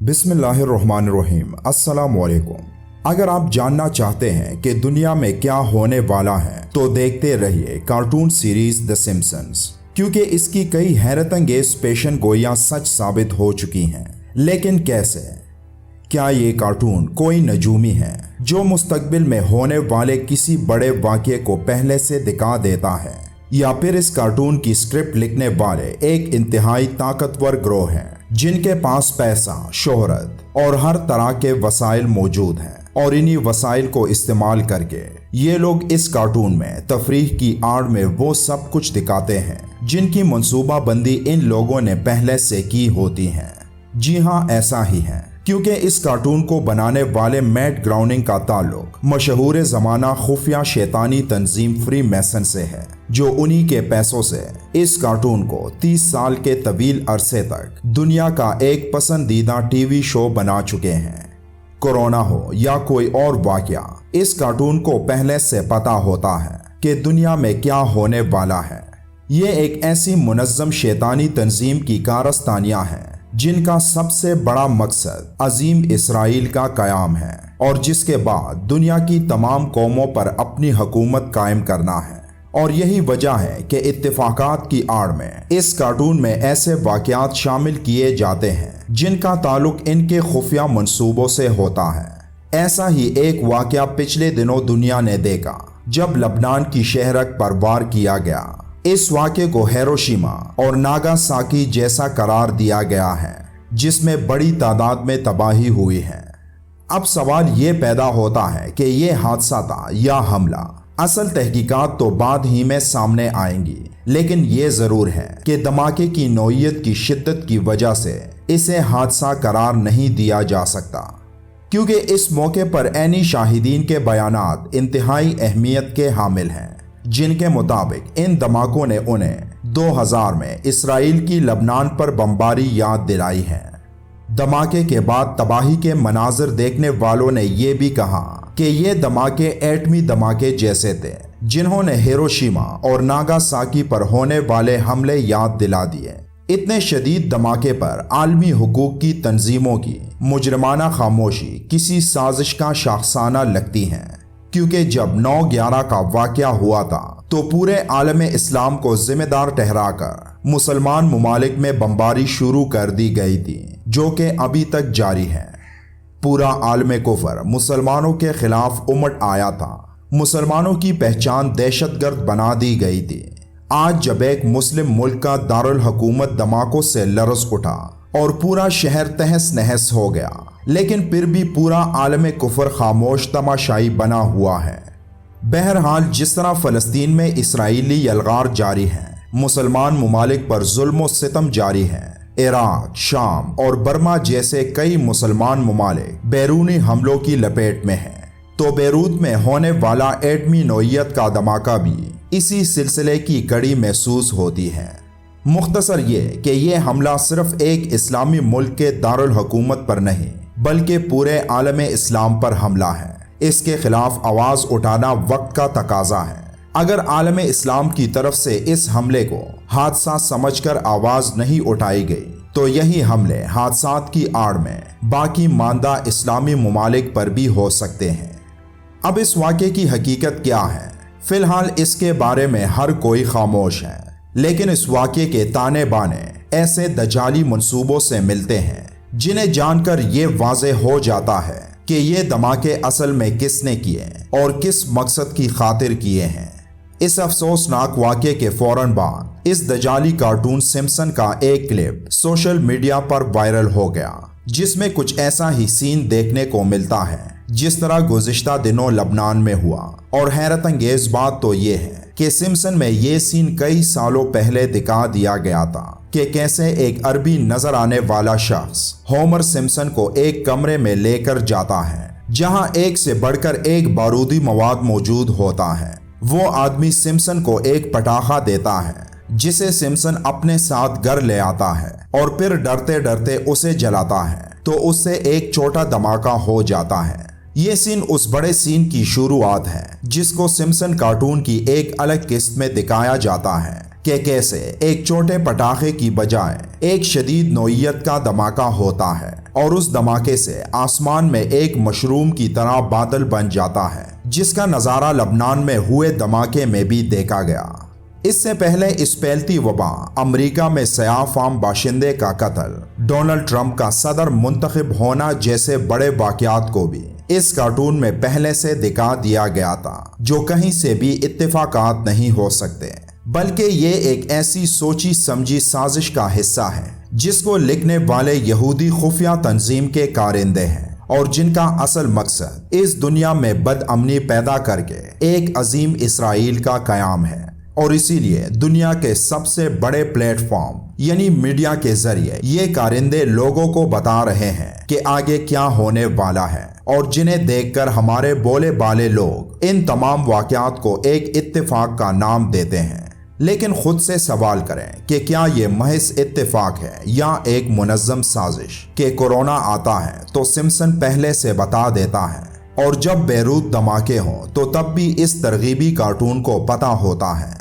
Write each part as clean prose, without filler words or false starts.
बिस्मिल्लाहिर्रहमानिर्रहीम। अस्सलाम वालेकुम। अगर आप जानना चाहते हैं कि दुनिया में क्या होने वाला है तो देखते रहिए कार्टून सीरीज द सिम्पसन्स, क्योंकि इसकी कई हैरत अंगेज पेशन गोइयां सच साबित हो चुकी हैं। लेकिन कैसे? क्या ये कार्टून कोई नजूमी है जो मुस्तकबिल में होने वाले किसी बड़े वाक़ये को पहले से दिखा देता है, या फिर इस कार्टून की स्क्रिप्ट लिखने वाले एक इंतहाई ताकतवर ग्रोह हैं जिनके पास पैसा, शोहरत और हर तरह के वसाइल मौजूद हैं, और इन्हीं वसाइल को इस्तेमाल करके ये लोग इस कार्टून में तफरीह की आड़ में वो सब कुछ दिखाते हैं जिनकी मंसूबा बंदी इन लोगों ने पहले से की होती है। जी हाँ, ऐसा ही है, क्योंकि इस कार्टून को बनाने वाले मैट ग्राउनिंग का ताल्लुक मशहूर ज़माना खुफिया शैतानी तंजीम फ्री मैसन से है, जो उन्हीं के पैसों से इस कार्टून को 30 साल के तवील अरसे तक दुनिया का एक पसंदीदा टीवी शो बना चुके हैं। कोरोना हो या कोई और वाक़या, इस कार्टून को पहले से पता होता है कि दुनिया में क्या होने वाला है। ये एक ऐसी मुनज़्ज़म शैतानी तंजीम की कारस्तानियाँ हैं जिनका सबसे बड़ा मकसद अजीम इसराइल का क़याम है, और जिसके बाद दुनिया की तमाम कौमों पर अपनी हुकूमत कायम करना है। और यही वजह है कि इत्तेफाकात की आड़ में इस कार्टून में ऐसे वाक़यात शामिल किए जाते हैं जिनका ताल्लुक इनके खुफिया मंसूबों से होता है। ऐसा ही एक वाक़या पिछले दिनों दुनिया ने देखा जब लबनान की शहरक पर वार किया गया। इस वाक़े को हिरोशिमा और नागासाकी जैसा करार दिया गया है, जिसमें बड़ी तादाद में तबाही हुई है। अब सवाल ये पैदा होता है कि ये हादसा था या हमला। असल तहकीकात तो बाद ही में सामने आएंगी, लेकिन ये ज़रूर है कि धमाके की नौइयत की शिद्दत की वजह से इसे हादसा करार नहीं दिया जा सकता, क्योंकि इस मौके पर ऐनी शाहिदीन के बयानात इंतहाई अहमियत के हामिल हैं, जिनके मुताबिक इन धमाकों ने उन्हें 2000 में इसराइल की लबनान पर बमबारी याद दिलाई है। धमाके के बाद तबाही के मनाजिर देखने वालों ने यह भी कहा कि ये धमाके एटमी धमाके जैसे थे, जिन्होंने हिरोशिमा और नागासाकी पर होने वाले हमले याद दिला दिए। इतने शदीद धमाके पर आलमी हुकूक की तंजीमों की मुजरमाना खामोशी किसी साजिश का शाखसाना लगती है, क्योंकि जब 9/11 का वाक़या हुआ था तो पूरे आलम इस्लाम को जिम्मेदार ठहराकर मुसलमान मुमालिक में बमबारी शुरू कर दी गई थी, जो कि अभी तक जारी है। पूरा आलम कुफर मुसलमानों के खिलाफ उमड़ आया था। मुसलमानों की पहचान दहशतगर्द बना दी गई थी। आज जब एक मुस्लिम मुल्क का दारुल हुकूमत धमाकों से लरज़ उठा और पूरा शहर तहस नहस हो गया, लेकिन फिर भी पूरा आलम कुफर खामोश तमाशाई बना हुआ है। बहरहाल, जिस तरह फ़लस्तीन में इसराइली यलगार जारी है, मुसलमान मुमालिक पर जुल्म व सितम जारी है। इराक, शाम और बर्मा जैसे कई मुसलमान मुमालिक बैरूनी हमलों की लपेट में हैं, तो बेरूत में होने वाला एटमी नौइयत का धमाका भी इसी सिलसिले की कड़ी महसूस होती है। मुख्तसर ये कि ये हमला सिर्फ एक इस्लामी मुल्क के दारुल हुकूमत पर नहीं, बल्कि पूरे आलम इस्लाम पर हमला है। इसके खिलाफ आवाज़ उठाना वक्त का तकाजा है। अगर आलम इस्लाम की तरफ से इस हमले को हादसा समझकर आवाज़ नहीं उठाई गई, तो यही हमले हादसात की आड़ में बाकी मानदा इस्लामी मुमालिक पर भी हो सकते हैं। अब इस वाक़े की हकीकत क्या है? फ़िलहाल इसके बारे में हर कोई खामोश है, लेकिन इस वाक़े के ताने बाने ऐसे दजाली मंसूबों से मिलते हैं जिन्हें जानकर ये वाज़े हो जाता है कि ये धमाके असल में किसने किए और किस मकसद की खातिर किए हैं। इस अफसोसनाक वाक़े के फौरन बाद इस दजाली कार्टून सिम्पसन का एक क्लिप सोशल मीडिया पर वायरल हो गया, जिसमें कुछ ऐसा ही सीन देखने को मिलता है जिस तरह गुज़िश्ता दिनों लबनान में हुआ। और हैरत अंगेज बात तो ये है कि सिम्पसन में ये सीन कई सालों पहले दिखा दिया गया था कि कैसे एक अरबी नजर आने वाला शख्स होमर सिम्पसन को एक कमरे में लेकर जाता है, जहां एक से बढ़कर एक बारूदी मवाद मौजूद होता है। वो आदमी सिम्पसन को एक पटाखा देता है, जिसे सिम्पसन अपने साथ घर ले आता है और फिर डरते डरते उसे जलाता है, तो उससे एक छोटा धमाका हो जाता है। ये सीन उस बड़े सीन की शुरुआत है जिसको सिम्पसन कार्टून की एक अलग किस्त में दिखाया जाता है कि कैसे एक छोटे पटाखे की बजाय एक शदीद नौइयत का धमाका होता है और उस धमाके से आसमान में एक मशरूम की तरह बादल बन जाता है, जिसका नज़ारा लबनान में हुए धमाके में भी देखा गया। इससे पहले इस फैलती वबा, अमेरिका में सयाह फार्म बाशिंदे का कत्ल, डोनाल्ड ट्रंप का सदर मुंतखब होना जैसे बड़े वाक़यात को भी इस कार्टून में पहले से दिखा दिया गया था, जो कहीं से भी इत्तेफाकात नहीं हो सकते, बल्कि ये एक ऐसी सोची समझी साजिश का हिस्सा है जिसको लिखने वाले यहूदी खुफिया तंजीम के कारिंदे हैं और जिनका असल मकसद इस दुनिया में बदअमनी पैदा करके एक अजीम इसराइल का कयाम है। और इसीलिए दुनिया के सबसे बड़े प्लेटफॉर्म यानी मीडिया के जरिए ये कारिंदे लोगों को बता रहे हैं कि आगे क्या होने वाला है, और जिन्हें देखकर हमारे बोले बाले लोग इन तमाम वाक़यात को एक इत्तेफाक का नाम देते हैं। लेकिन खुद से सवाल करें कि क्या ये महज इत्तेफाक है या एक मुनज़्ज़म साजिश कि कोरोना आता है तो सिम्पसन पहले से बता देता है और जब बेरूत धमाके हों तो तब भी इस तरगीबी कार्टून को पता होता है।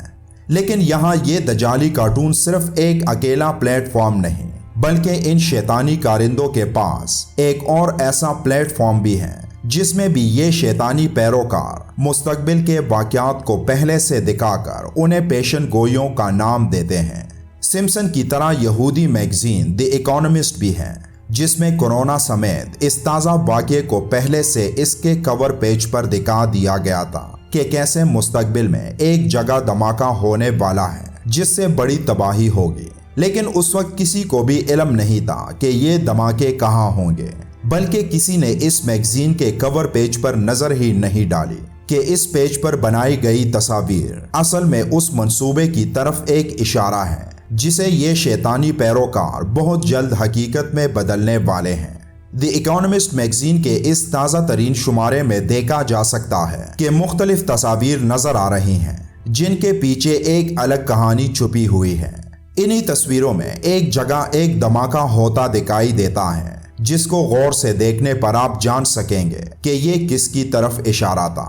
लेकिन यहाँ ये दजाली कार्टून सिर्फ एक अकेला प्लेटफॉर्म नहीं, बल्कि इन शैतानी कारिंदों के पास एक और ऐसा प्लेटफॉर्म भी है जिसमें भी ये शैतानी पैरोकार मुस्तकबिल के वाक़यात को पहले से दिखाकर उन्हें पेशन गोइयों का नाम देते हैं। सिम्पसन की तरह यहूदी मैगजीन द इकोनॉमिस्ट भी है, जिसमें कोरोना समेत इस ताज़ा वाक़ये को पहले से इसके कवर पेज पर दिखा दिया गया था कि कैसे मुस्तकबिल में एक जगह धमाका होने वाला है जिससे बड़ी तबाही होगी। लेकिन उस वक्त किसी को भी इल्म नहीं था कि ये धमाके कहाँ होंगे, बल्कि किसी ने इस मैगजीन के कवर पेज पर नज़र ही नहीं डाली कि इस पेज पर बनाई गई तस्वीर असल में उस मंसूबे की तरफ एक इशारा है जिसे ये शैतानी पैरोकार बहुत जल्द हकीकत में बदलने वाले हैं। द इकोनॉमिस्ट मैगजीन के इस ताज़ा तरीन शुमारे में देखा जा सकता है कि मुख्तलिफ तस्वीर नज़र आ रही हैं जिनके पीछे एक अलग कहानी छुपी हुई है। इन्हीं तस्वीरों में एक जगह एक धमाका होता दिखाई देता है जिसको गौर से देखने पर आप जान सकेंगे कि ये किसकी तरफ इशारा था।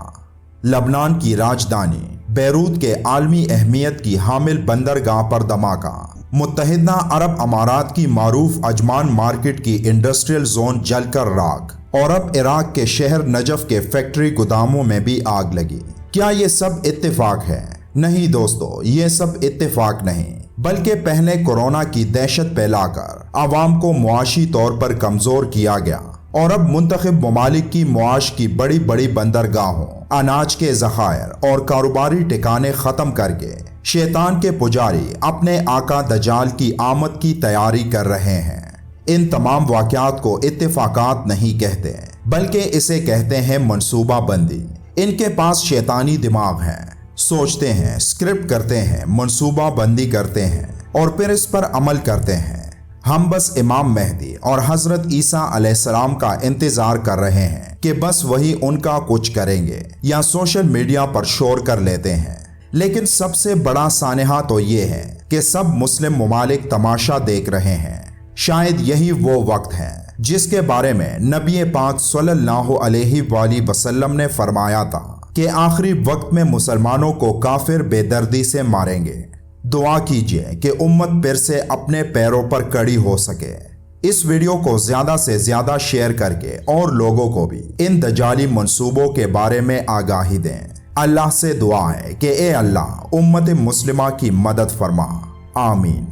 लबनान की राजधानी बेरूत के आलमी अहमियत की हामिल बंदरगाह पर धमाका, मुत्तहिदा अरब अमारात की मारूफ अजमान मार्केट की इंडस्ट्रियल जोन जलकर राख, और अब इराक के शहर नजफ के फैक्ट्री गोदामों में भी आग लगी। क्या ये सब इत्तेफाक है? नहीं दोस्तों, ये सब इत्तेफाक नहीं, बल्कि पहले कोरोना की दहशत फैलाकर आवाम को मुआशी तौर पर कमजोर किया गया और अब मुंतखब ममालिक की मुआश की बड़ी बड़ी बंदरगाहों, अनाज के ज़खायर और कारोबारी ठिकाने ख़त्म करके शैतान के पुजारी अपने आका दजाल की आमद की तैयारी कर रहे हैं। इन तमाम वाक़यात को इत्तेफाकात नहीं कहते, बल्कि इसे कहते हैं मनसूबा बंदी। इनके पास शैतानी दिमाग है, सोचते हैं, स्क्रिप्ट करते हैं, मनसूबा बंदी करते हैं और फिर इस पर अमल करते हैं। हम बस इमाम मेहदी और हज़रत ईसा अलैहिस्सलाम का इंतज़ार कर रहे हैं कि बस वही उनका कुछ करेंगे या सोशल मीडिया पर शोर कर लेते हैं। लेकिन सबसे बड़ा सानहा तो ये है कि सब मुस्लिम ममालिक तमाशा देख रहे हैं। शायद यही वो वक्त है जिसके बारे में नबी पाक सल्लल्लाहु अलैहि वसल्लम ने फरमाया था कि आखिरी वक्त में मुसलमानों को काफिर बेदर्दी से मारेंगे। दुआ कीजिए कि उम्मत फिर से अपने पैरों पर खड़ी हो सके। इस वीडियो को ज़्यादा से ज़्यादा शेयर करके और लोगों को भी इन दजाली मंसूबों के बारे में आगाही दें। अल्लाह से दुआ है कि ए अल्लाह उम्मत मुस्लिमा की मदद फरमा। आमीन।